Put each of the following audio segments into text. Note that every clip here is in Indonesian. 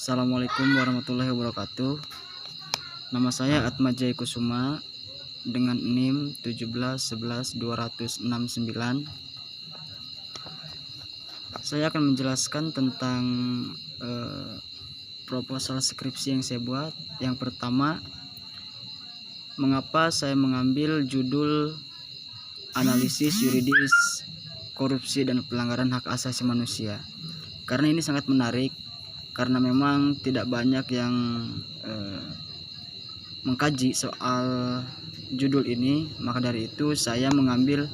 Assalamualaikum warahmatullahi wabarakatuh. Nama saya Atma Jaya Kusuma dengan NIM 1711269. Saya akan menjelaskan tentang proposal skripsi yang saya buat. Yang pertama, mengapa saya mengambil judul analisis yuridis korupsi dan pelanggaran hak asasi manusia. Karena ini sangat menarik, karena memang tidak banyak yang mengkaji soal judul ini. Maka dari itu saya mengambil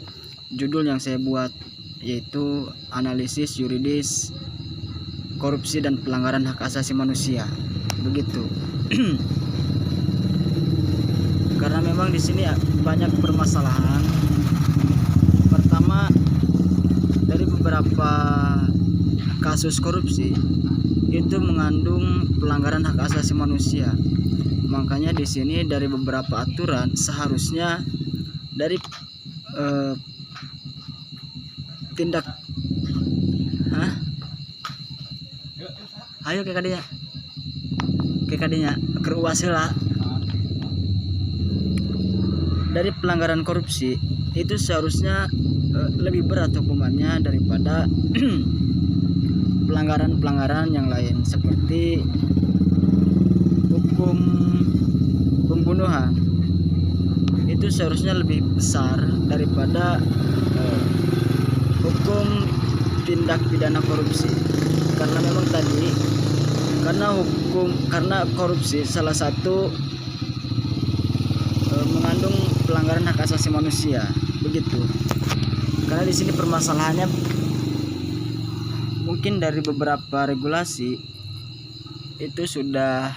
judul yang saya buat, yaitu analisis yuridis korupsi dan pelanggaran hak asasi manusia. Begitu. Karena memang di sini banyak permasalahan. Pertama, dari beberapa kasus korupsi itu mengandung pelanggaran hak asasi manusia. Makanya di sini dari beberapa aturan seharusnya dari tindak ayo ke kadinya keruasila dari pelanggaran korupsi itu seharusnya lebih berat hukumannya daripada pelanggaran-pelanggaran yang lain, seperti hukum pembunuhan. Itu seharusnya lebih besar daripada hukum tindak pidana korupsi. Karena memang tadi karena korupsi salah satu mengandung pelanggaran hak asasi manusia, begitu. Karena di sini permasalahannya mungkin dari beberapa regulasi itu sudah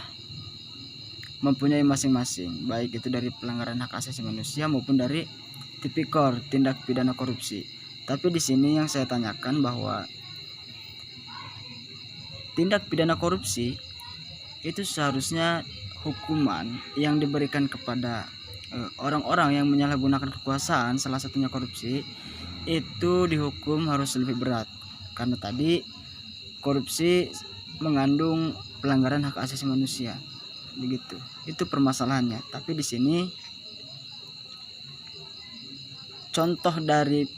mempunyai masing-masing, baik itu dari pelanggaran hak asasi manusia maupun dari tipikor tindak pidana korupsi. Tapi di sini yang saya tanyakan bahwa tindak pidana korupsi itu seharusnya hukuman yang diberikan kepada orang-orang yang menyalahgunakan kekuasaan, salah satunya korupsi, itu dihukum harus lebih berat. Karena tadi korupsi mengandung pelanggaran hak asasi manusia, begitu. Itu permasalahannya. Tapi di sini contoh dari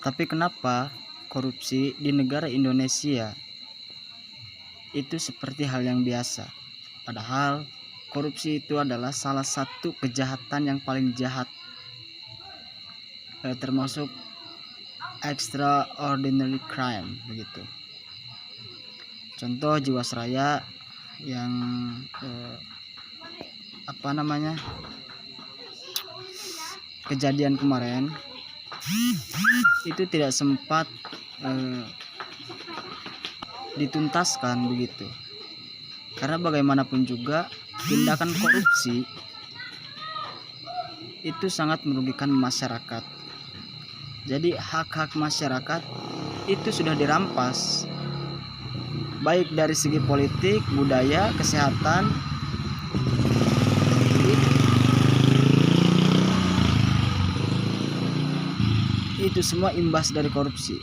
tapi kenapa korupsi di negara Indonesia itu seperti hal yang biasa, padahal korupsi itu adalah salah satu kejahatan yang paling jahat, termasuk extraordinary crime, begitu. Contoh Jiwasraya yang kejadian kemarin itu tidak sempat dituntaskan, begitu. Karena bagaimanapun juga tindakan korupsi itu sangat merugikan masyarakat. Jadi hak-hak masyarakat itu sudah dirampas, baik dari segi politik, budaya, kesehatan. Itu semua imbas dari korupsi,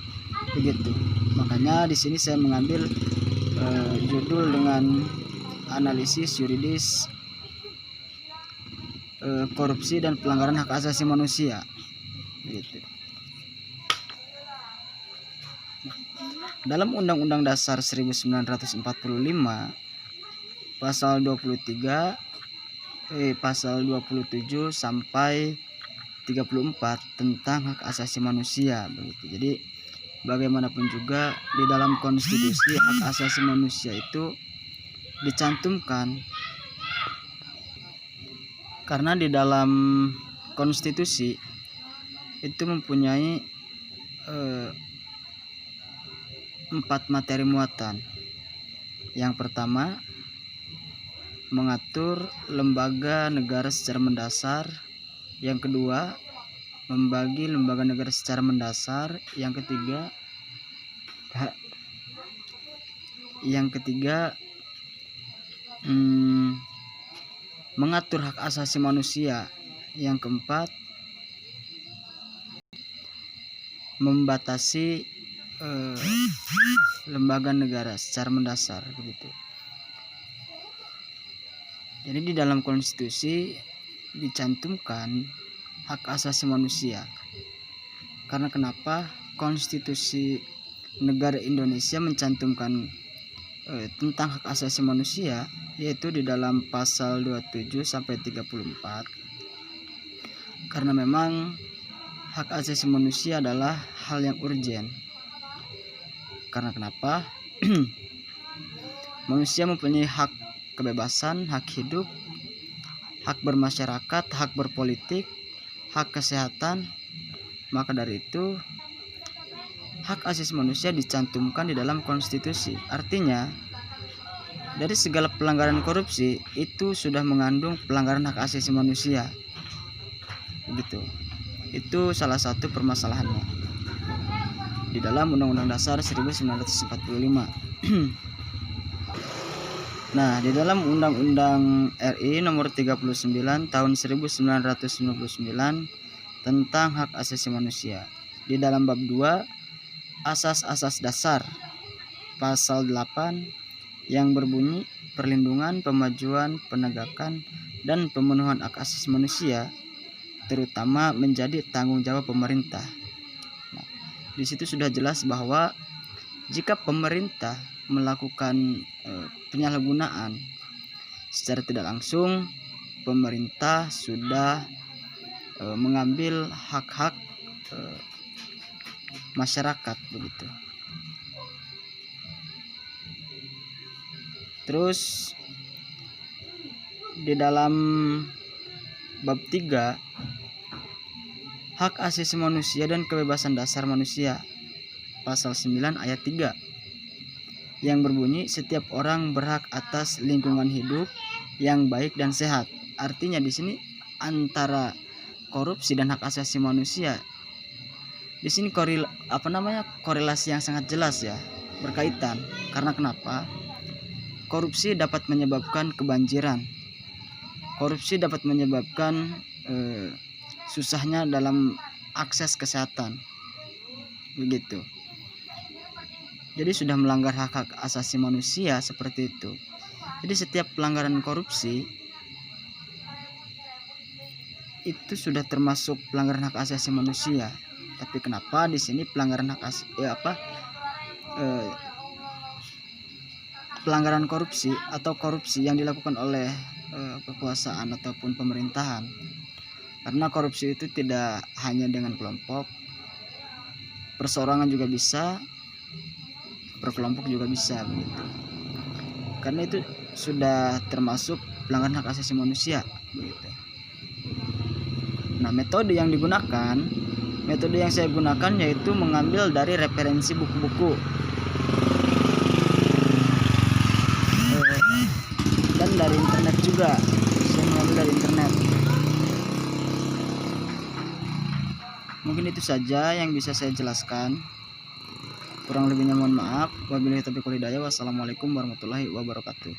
begitu. Makanya di sini saya mengambil judul dengan analisis yuridis korupsi dan pelanggaran hak asasi manusia, begitu. Dalam Undang-Undang Dasar 1945 pasal 23 pasal 27 sampai 34 tentang hak asasi manusia, begitu. Jadi bagaimanapun juga di dalam konstitusi hak asasi manusia itu dicantumkan, karena di dalam konstitusi itu mempunyai 4 materi muatan. Yang pertama, mengatur lembaga negara secara mendasar. Yang kedua, membagi lembaga negara secara mendasar. Yang ketiga mengatur hak asasi manusia. Yang keempat, membatasi lembaga negara secara mendasar begitu. Jadi di dalam konstitusi dicantumkan hak asasi manusia. Karena kenapa? Konstitusi negara Indonesia mencantumkan tentang hak asasi manusia, yaitu di dalam pasal 27 sampai 34. Karena memang hak asasi manusia adalah hal yang urgen. Karena kenapa? Manusia mempunyai hak kebebasan, hak hidup, hak bermasyarakat, hak berpolitik, hak kesehatan. Maka dari itu hak asasi manusia dicantumkan di dalam konstitusi. Artinya dari segala pelanggaran korupsi itu sudah mengandung pelanggaran hak asasi manusia. Begitu. Itu salah satu permasalahannya di dalam Undang-Undang Dasar 1945. Nah, di dalam Undang-Undang RI nomor 39 tahun 1999 tentang hak asasi manusia, di dalam bab 2 asas-asas dasar pasal 8 yang berbunyi perlindungan, pemajuan, penegakan, dan pemenuhan hak asasi manusia terutama menjadi tanggung jawab pemerintah. Nah, di situ sudah jelas bahwa jika pemerintah melakukan penyalahgunaan secara tidak langsung, pemerintah sudah mengambil hak-hak masyarakat begitu. Terus di dalam bab 3 hak asasi manusia dan kebebasan dasar manusia pasal 9 ayat 3 yang berbunyi setiap orang berhak atas lingkungan hidup yang baik dan sehat. Artinya di sini antara korupsi dan hak asasi manusia di sini korelasi yang sangat jelas ya, berkaitan. Karena kenapa? Korupsi dapat menyebabkan kebanjiran. Korupsi dapat menyebabkan susahnya dalam akses kesehatan. Begitu. Jadi sudah melanggar hak-hak asasi manusia seperti itu. Jadi setiap pelanggaran korupsi itu sudah termasuk pelanggaran hak asasi manusia. Tapi kenapa di sini pelanggaran pelanggaran korupsi atau korupsi yang dilakukan oleh kekuasaan ataupun pemerintahan? Karena korupsi itu tidak hanya dengan kelompok, perseorangan juga bisa, per kelompok juga bisa begitu. Karena itu sudah termasuk pelanggaran hak asasi manusia begitu. Nah, metode yang saya gunakan yaitu mengambil dari referensi buku-buku dan dari internet juga. Saya mengambil dari internet. Mungkin itu saja yang bisa saya jelaskan. Kurang lebihnya mohon maaf. Wabillahi taufiq wal hidayah. Wassalamualaikum warahmatullahi wabarakatuh.